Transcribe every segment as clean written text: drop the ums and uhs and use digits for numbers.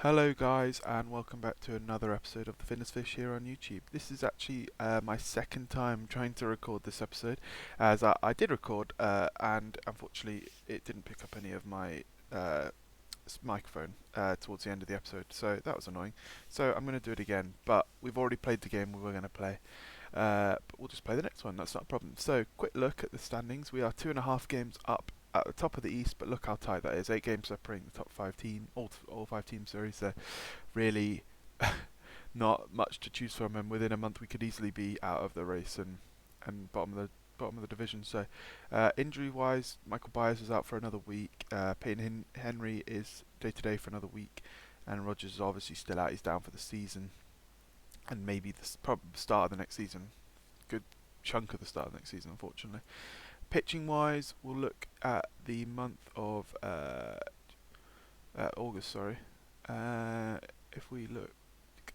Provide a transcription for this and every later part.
Hello guys and welcome back to another episode of the Finless Fish here on YouTube. This is actually my second time trying to record this episode, as I did record and unfortunately it didn't pick up any of my microphone towards the end of the episode, so that was annoying. So I'm going to do it again, but we've already played the game we were going to play. But we'll just play the next one, that's not a problem. So, quick look at the standings. We are 2.5 games up at the top of the East, but look how tight that is. 8 games separating the top 5 team, all 5 teams, sorry, so really not much to choose from, and within a month we could easily be out of the race and bottom of the division. So, injury-wise, Michael Byers is out for another week, Peyton Henry is day-to-day for another week, and Rogers is obviously still out, he's down for the season, and maybe the start of the next season. Good chunk of the start of the next season, unfortunately. Pitching wise, we'll look at the month of August. Sorry. If we look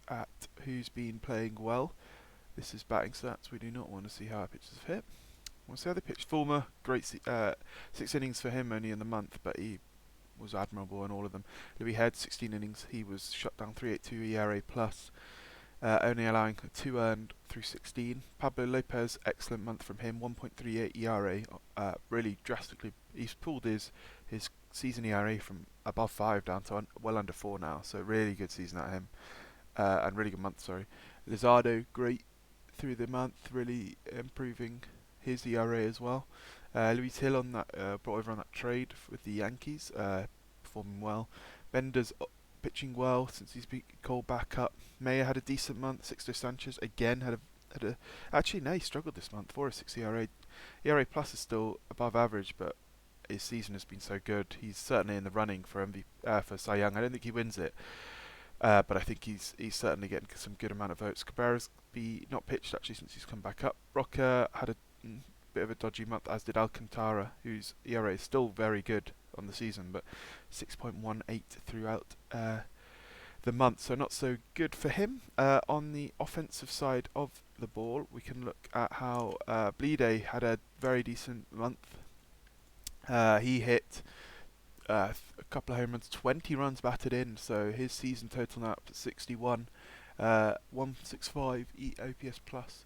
at who's been playing well, this is batting stats. We do not want to see how our pitchers have hit. We'll see how they pitched. Fulmer, great 6 innings for him only in the month, but he was admirable in all of them. Louis Head, 16 innings. He was shut down 3.82 ERA plus. Only allowing 2 earned through 16. Pablo Lopez, excellent month from him, 1.38 ERA, really drastically. He's pulled his season ERA from above 5 down to well under 4 now, so really good season out of him, and really good month, sorry. Lizardo, great through the month, really improving his ERA as well. Luis Hill on that, brought over on that trade with the Yankees, performing well. Bender's pitching well since he's been called back up. Mayer had a decent month. Sixto Sanchez again had a actually no, he struggled this month. 4.06 ERA. ERA plus is still above average, but his season has been so good. He's certainly in the running for for Cy Young. I don't think he wins it, but I think he's certainly getting some good amount of votes. Cabrera's not pitched actually since he's come back up. Rocker had a bit of a dodgy month, as did Alcantara, whose ERA is still very good on the season, but 6.18 throughout the month, so not so good for him. On the offensive side of the ball, we can look at how Bleede had a very decent month. He hit a couple of home runs, 20 runs batted in, so his season total now up to 61, 165 OPS plus.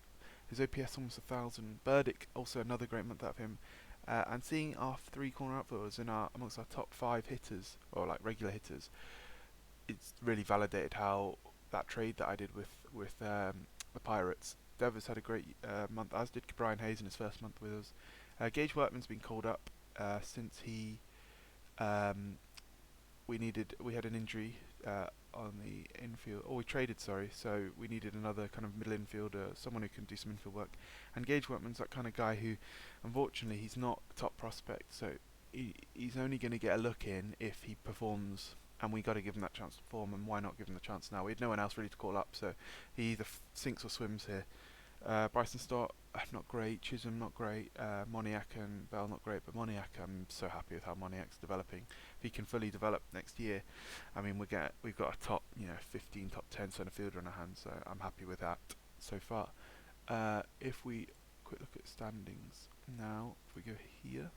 His OPS almost 1,000. Burdick, also another great month out of him. And seeing our 3 corner outfielders amongst our top 5 hitters, or like regular hitters, it's really validated how that trade that I did with the Pirates. Devers had a great month, as did Brian Hayes in his first month with us. Gage Workman's been called up since he we had an injury on the infield. We traded, sorry. So we needed another kind of middle infielder, someone who can do some infield work. And Gage Workman's that kind of guy who, unfortunately, he's not a top prospect. So he's only going to get a look in if he performs, and we got to give him that chance to perform. And why not give him the chance now? We had no one else really to call up, so he either sinks or swims here. Bryson Stott, not great. Chisholm, not great. Moniak and Bell, not great. But Moniak, I'm so happy with how Moniak's developing. If he can fully develop next year, I mean, we've got a top, 15, top 10 centre fielder in our hands. So I'm happy with that so far. If we quick look at standings now, if we go here,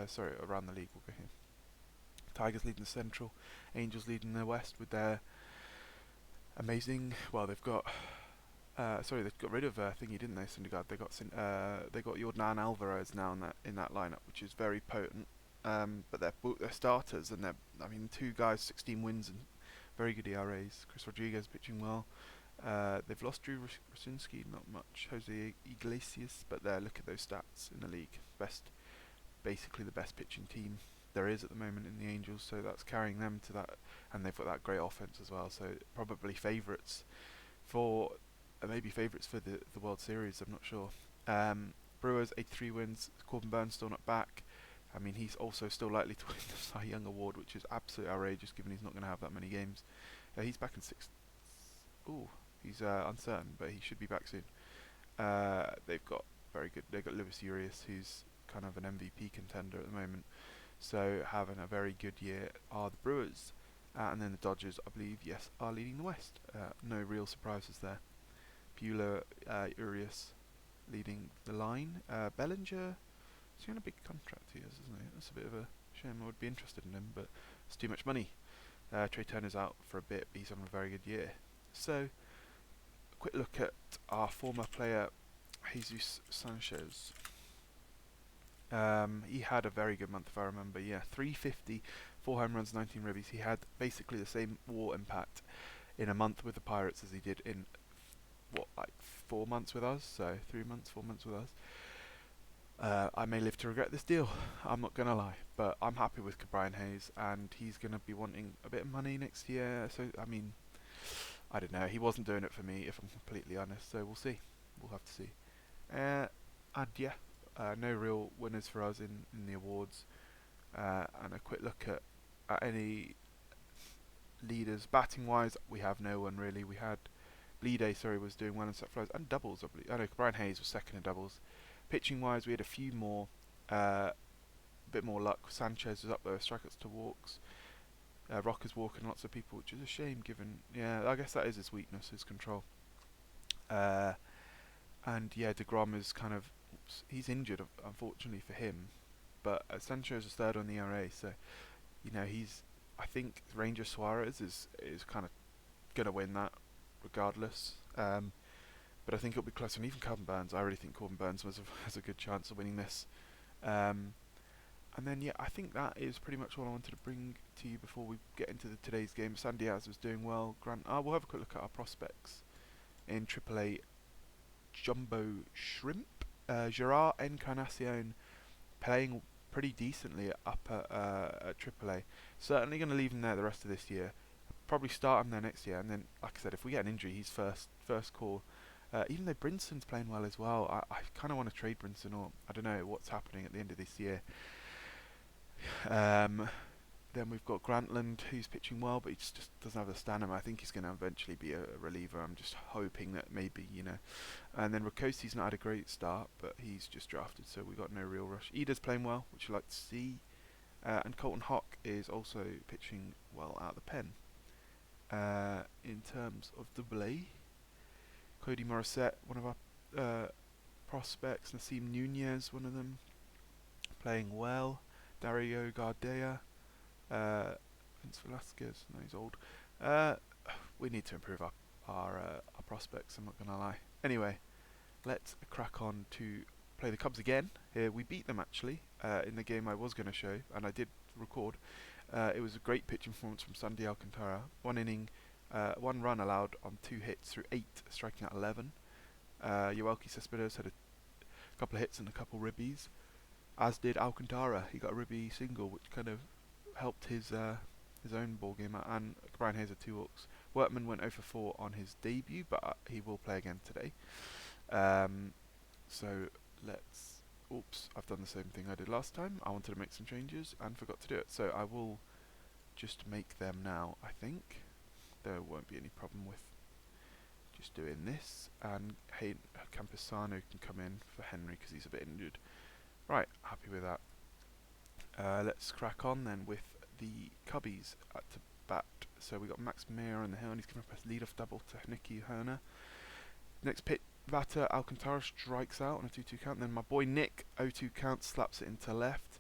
sorry, around the league, we'll go here. Tigers leading the Central, Angels leading the West with their amazing. Well, they've got. They got rid of thingy, didn't they? Syndergaard. They got Yordan Alvarez now in that lineup, which is very potent. But they're starters, and 2 guys, 16 wins and very good ERAs. Chris Rodriguez pitching well. They've lost Drew Rosinski, not much. Jose Iglesias, but look at those stats in the league. Basically the best pitching team there is at the moment in the Angels, so that's carrying them to that, and they've got that great offense as well. So probably favourites for. Maybe favourites for the World Series, I'm not sure. Brewers, 83 wins. Corbin Burns still not back. I mean, he's also still likely to win the Cy Young Award, which is absolutely outrageous given he's not going to have that many games. He's back in 6th. Ooh, he's uncertain, but he should be back soon. They've got Luis Urias, who's kind of an MVP contender at the moment. So having a very good year are the Brewers. And then the Dodgers, I believe, yes, are leading the West. No real surprises there. Bueller, Urias leading the line. Bellinger, he's on a big contract here, isn't he? That's a bit of a shame. I would be interested in him, but it's too much money. Trey Turner's out for a bit, but he's on a very good year. So, a quick look at our former player, Jesus Sanchez. He had a very good month, if I remember. Yeah, 350, 4 home runs, 19 ribbies. He had basically the same WAR impact in a month with the Pirates as he did in what, like 4 months with us. So 3 months, 4 months with us. I may live to regret this deal. I'm not gonna lie, but I'm happy with Brian Hayes, and he's gonna be wanting a bit of money next year. So I mean, I don't know. He wasn't doing it for me, if I'm completely honest. So we'll see. We'll have to see. And yeah, no real winners for us in the awards. And a quick look at any leaders. Batting wise, we have no one really. We had Bleeday, sorry, was doing well in set flies and doubles. I believe. I know Brian Hayes was second in doubles. Pitching wise, we had a few more, bit more luck. Sanchez was up there, strikeouts to walks. Rocker's walking lots of people, which is a shame given. Yeah, I guess that is his weakness, his control. And yeah, DeGrom is kind of, he's injured, unfortunately for him. But Sanchez is third on the ERA, so you know I think Ranger Suarez is kind of gonna win that regardless. But I think it'll be close. And even Corbin Burns, I really think Corbin Burns has a good chance of winning this. And then yeah, I think that is pretty much all I wanted to bring to you before we get into today's game. San Diaz was doing well. Grant, we'll have a quick look at our prospects in AAA. Jumbo Shrimp, Gerard Encarnacion playing pretty decently up at AAA. Certainly going to leave him there the rest of this year. Probably start him there next year, and then, like I said, if we get an injury, he's first call. Even though Brinson's playing well as well, I kind of want to trade Brinson, or I don't know what's happening at the end of this year. Then we've got Grantland, who's pitching well, but he just doesn't have the stamina. I think he's going to eventually be a reliever. I'm just hoping that maybe, And then Rokosi's not had a great start, but he's just drafted, so we got no real rush. Ida's playing well, which you like to see. And Colton Hawk is also pitching well out of the pen. In terms of AA, Cody Morissette, one of our prospects. Nasim Nunez, one of them, playing well. Dario Gardea. Vince Velasquez, no, he's old. We need to improve our prospects, I'm not going to lie. Anyway, let's crack on to play the Cubs again. Here we beat them actually in the game I was going to show, and I did record. It was a great pitching performance from Sandy Alcantara. 1 inning, 1 run allowed on 2 hits through 8, striking out 11. Yoelqui Cespedes had a couple of hits and a couple ribbies, as did Alcantara. He got a ribby single, which kind of helped his own ball game out. And Brian Hayes had 2 walks. Workman went 0 for 4 on his debut, but he will play again today. So let's. Oops, I've done the same thing I did last time. I wanted to make some changes and forgot to do it. So I will just make them now. I think there won't be any problem with just doing this. And hey, Campusano can come in for Henry because he's a bit injured. Right, happy with that. Let's crack on then with the Cubbies at the bat. So we got Max Meyer on the hill, and he's going to press lead-off double to Nicky Herner. Next pit batter, Alcantara strikes out on a 2-2 count. Then my boy Nick, 0-2 count, slaps it into left.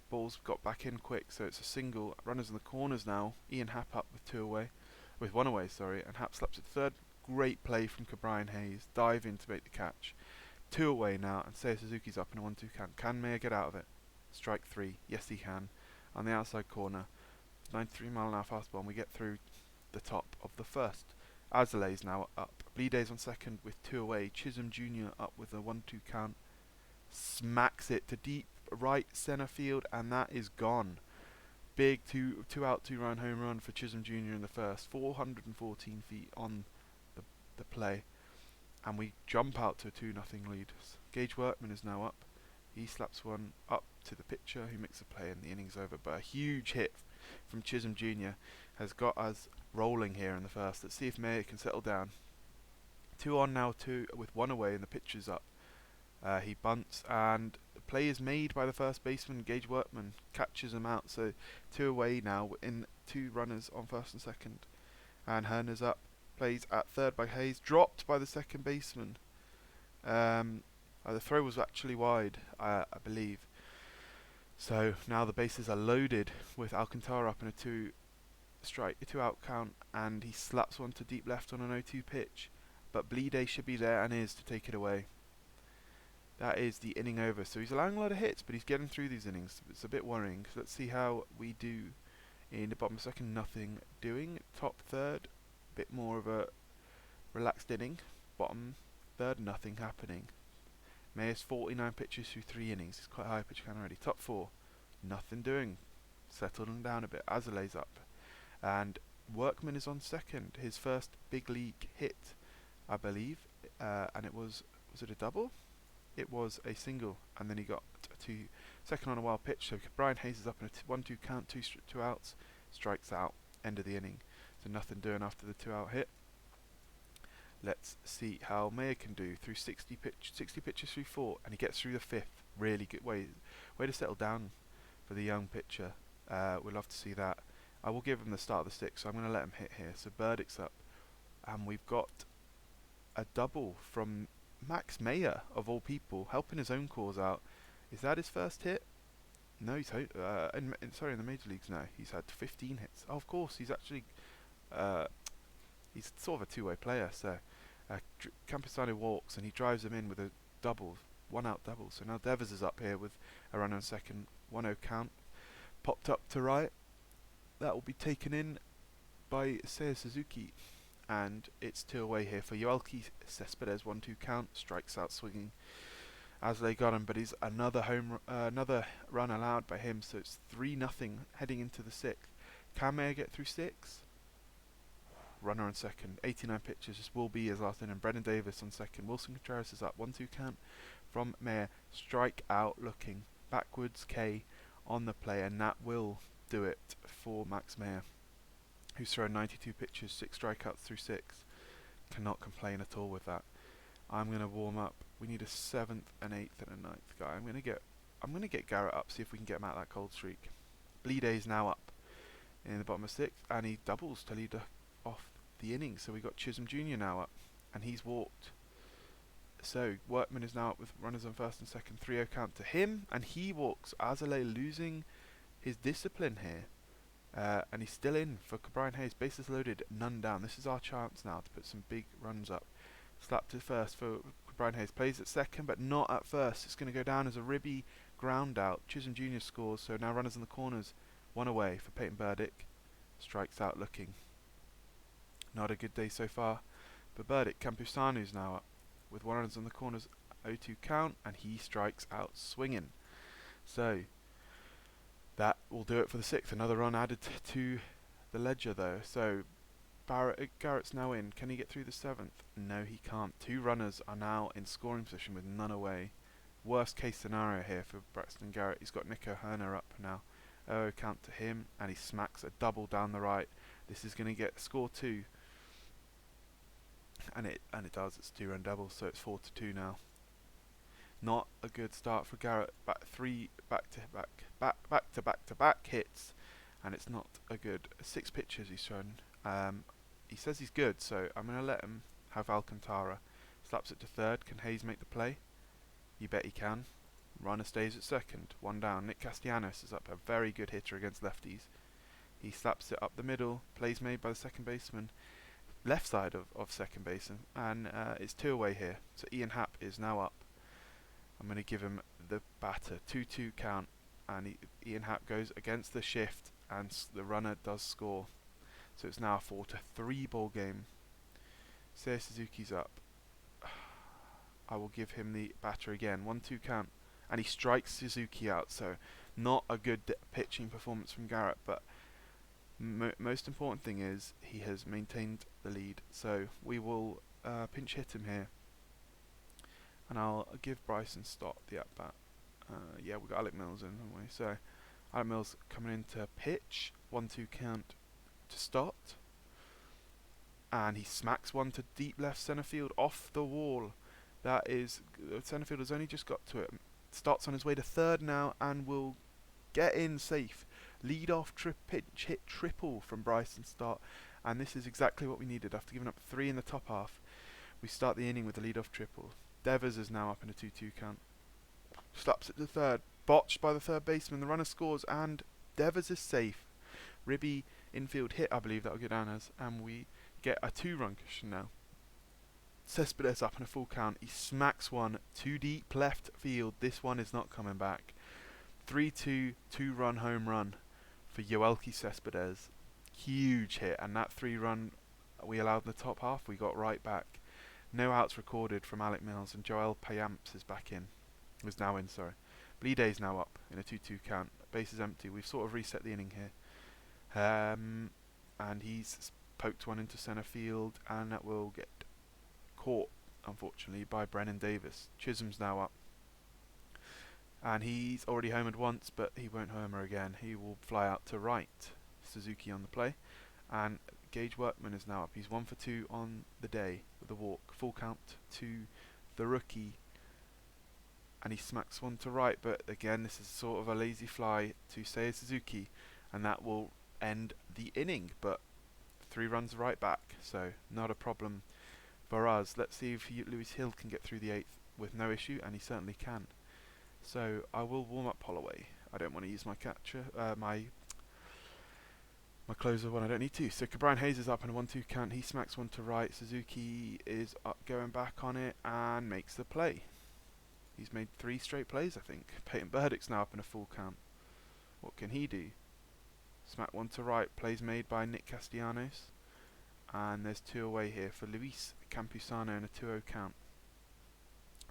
Ball's got back in quick, so it's a single. Runners in the corners now. Ian Happ up with 1 away, and Happ slaps it third. Great play from Brian Hayes. Dive in to make the catch. 2 away now, and Seiya Suzuki's up in a 1-2 count. Can Meyer get out of it? Strike 3. Yes, he can. On the outside corner, 93-mile-an-hour fastball, and we get through the top of the first. Azalay's now up. Bleeday's on second with 2 away. Chisholm Jr. up with a 1-2 count. Smacks it to deep right center field, and that is gone. Big 2-out, 2-run home run for Chisholm Jr. in the first. 414 feet on the play. And we jump out to a 2-0 lead. Gage Workman is now up. He slaps one up to the pitcher, who makes a play, and the inning's over. But a huge hit from Chisholm Jr. has got us rolling here in the first. Let's see if Mayer can settle down. 2 on now, 2 with 1 away, and the pitcher's up. He bunts, and the play is made by the first baseman. Gage Workman catches him out. So 2 away now, in 2 runners on first and second. And Herner's up. Plays at third by Hayes, dropped by the second baseman. The throw was actually wide, I believe. So now the bases are loaded with Alcantara up in a strike, a 2 out count, and he slaps one to deep left on an 0-2 pitch. But Bleeday should be there and is to take it away. That is the inning over. So he's allowing a lot of hits, but he's getting through these innings. It's a bit worrying. So let's see how we do in the bottom second. Nothing doing. Top third, bit more of a relaxed inning. Bottom third, nothing happening. Mayer's 49 pitches through 3 innings. It's quite high pitch count already. Top 4, nothing doing. Settling down a bit. Azolay's up. And Workman is on second. His first big league hit, I believe. And it was it a double? It was a single. And then he got to second on a wild pitch. So Brian Hayes is up in a 1-2 count, 2 outs. Strikes out. End of the inning. So nothing doing after the 2 out hit. Let's see how Mayer can do through 60 pitches through 4, and he gets through the 5th. Really good way to settle down for the young pitcher. We'd love to see that. I will give him the start of the 6th, so I'm going to let him hit here. So Burdick's up, and we've got a double from Max Mayer, of all people, helping his own cause out. Is that his first hit? No, he's in the major leagues now. He's had 15 hits. Oh, of course, he's actually he's sort of a two-way player. So Campusano walks and he drives him in with a double, 1 out double. So now Devers is up here with a run on second, 1-0 count. Popped up to right. That will be taken in by Seiya Suzuki. And it's 2 away here for Yoelki Cespedes, 1-2 count. Strikes out swinging. Asley got him, but he's another run allowed by him. So it's 3-0 heading into the 6th. Can Mayer get through 6? Runner on second, 89 pitches. This will be his last inning. Brendan Davis on second. Wilson Contreras is up, 1-2 count from Mayer. Strike out looking backwards K on the play, and that will do it for Max Mayer, who's thrown 92 pitches, 6 strikeouts through 6. Cannot complain at all with that. I'm going to warm up. We need a 7th, an 8th, and a 9th guy. I'm going to get Garrett up, see if we can get him out that cold streak. Bleeday is now up in the bottom of 6th, and he doubles to lead off the inning. So we got Chisholm Jr. now up, and he's walked. So Workman is now up with runners on first and second, 3-0 count to him, and he walks. Azalea losing his discipline here, and he's still in for Brian Hayes. Bases loaded, none down. This is our chance now to put some big runs up. Slap to first for Brian Hayes. Plays at second, but not at first. It's going to go down as a ribby ground out. Chisholm Jr. scores, so now runners in the corners. 1 away for Peyton Burdick. Strikes out looking. Not a good day so far. But Burdick, Campusanu's now up with 1 runners on the corners, 0-2 count, and he strikes out swinging. So that will do it for the 6th. Another run added to the ledger though. So Garrett's now in. Can he get through the 7th? No, he can't. 2 runners are now in scoring position with none away. Worst case scenario here for Braxton Garrett. He's got Nico Herner up now. 0 count to him, and he smacks a double down the right. This is going to get score 2. And it does. It's 2-run double, so it's 4-2 now. Not a good start for Garrett. Back-to-back hits, and it's not a good 6 pitches he's thrown. He says he's good, so I'm going to let him have Alcantara. Slaps it to third. Can Hayes make the play? You bet he can. Runner stays at second. 1 down. Nick Castellanos is up. A very good hitter against lefties. He slaps it up the middle. Plays made by the second baseman. Left side of second baseman. And it's 2 away here. So Ian Happ is now up. I'm going to give him the batter. 2-2 count. And Ian Happ goes against the shift. And the runner does score. So it's now a 4-3 ball game. Seiya Suzuki's up. I will give him the batter again. 1-2 count. And he strikes Suzuki out. So not a good pitching performance from Garrett. But most important thing is he has maintained the lead. So we will pinch hit him here. And I'll give Bryson Stott the at-bat. Yeah, we've got Alec Mills in, haven't we? So Alec Mills coming in to pitch. 1-2 count to Stott. And he smacks one to deep left centre field off the wall. That is, centre field has only just got to it. Stott's on his way to third now and will get in safe. Lead off pitch hit triple from Bryson Stott. And this is exactly what we needed. After giving up 3 in the top half, we start the inning with a lead off triple. Devers is now up in a 2-2 count. Slaps it to third. Botched by the third baseman. The runner scores and Devers is safe. Ribby infield hit, I believe that'll go down as, and we get a 2-run cushion now. Cespedes up in a full count. He smacks one too deep left field. This one is not coming back. 3-2, 2-run home run for Yoelki Cespedes. Huge hit, and that 3-run we allowed in the top half, we got right back. No outs recorded from Alec Mills, and Joel Payamps is back in. Was now in, sorry. Bleeday's now up in a 2-2 count. Base is empty. We've sort of reset the inning here. And he's poked one into centre field, and that will get caught, unfortunately, by Brennan Davis. Chisholm's now up. And he's already homered once, but he won't homer again. He will fly out to right. Suzuki on the play. And Gage Workman is now up. He's 1 for 2 on the day with a walk. Full count to the rookie. And he smacks one to right, but again, this is sort of a lazy fly to Seiya Suzuki, and that will end the inning. But 3 runs right back, so not a problem for us. Let's see if Lewis Hill can get through the 8th with no issue, and he certainly can. So I will warm up Holloway. I don't want to use my catcher, my closer when I don't need to. So Brian Hayes is up in a 1-2 count. He smacks one to right. Suzuki is up, going back on it, and makes the play. He's made 3 straight plays, I think. Peyton Burdick's now up in a full count. What can he do? Smack one to right. Plays made by Nick Castellanos. And there's 2 away here for Luis Campusano in a 2-0 count.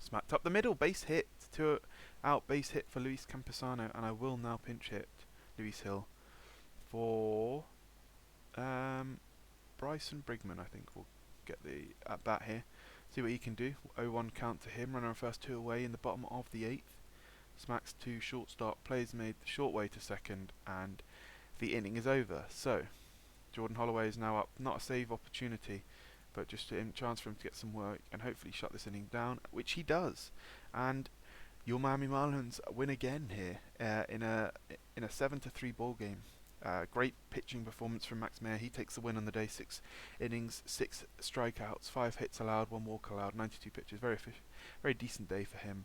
Smacked up the middle. Base hit. 2 out. Base hit for Luis Campusano. And I will now pinch hit Lewis Hill for Bryson Brigman, I think, will get the at bat here. See what he can do. 0-1 count to him. Runner on first, 2 away in the bottom of the 8th. Smacks to shortstop. Plays made the short way to second, and the inning is over. So Jordan Holloway is now up. Not a save opportunity, but just a chance for him to get some work and hopefully shut this inning down, which he does. And your Miami Marlins win again here in a 7-3 ball game. Great pitching performance from Max Meyer. He takes the win on the day. 6 innings, 6 strikeouts, 5 hits allowed, 1 walk allowed, 92 pitches. Very decent day for him.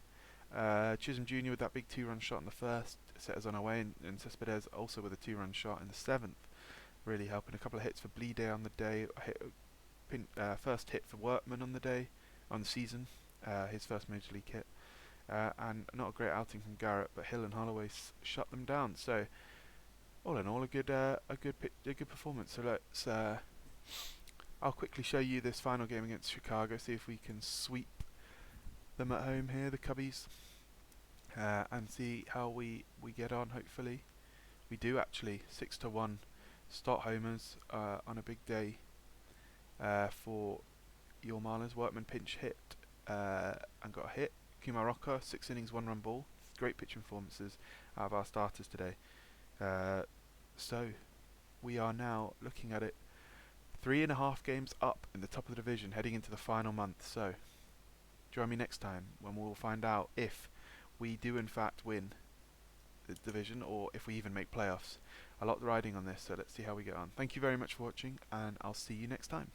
Chisholm Jr. with that big 2-run shot in the first set us on our way, and Cespedes also with a 2-run shot in the 7th, really helping. A couple of hits for Bleeday on the day. First hit for Workman on the day, on the season, his first major league hit, and not a great outing from Garrett, but Hill and Holloway shut them down. So all in all, a good performance. So let's. I'll quickly show you this final game against Chicago. See if we can sweep them at home here, the Cubbies, and see how we get on. Hopefully, we do actually. 6-1, Stott homers on a big day for your Marlins. Workman pinch hit and got a hit. Kumaroka 6 innings, 1-run ball. Great pitching performances out of our starters today. So we are now looking at it 3.5 games up in the top of the division, heading into the final month. So join me next time when we'll find out if we do in fact win the division or if we even make playoffs. A lot riding on this, so let's see how we get on. Thank you very much for watching, and I'll see you next time.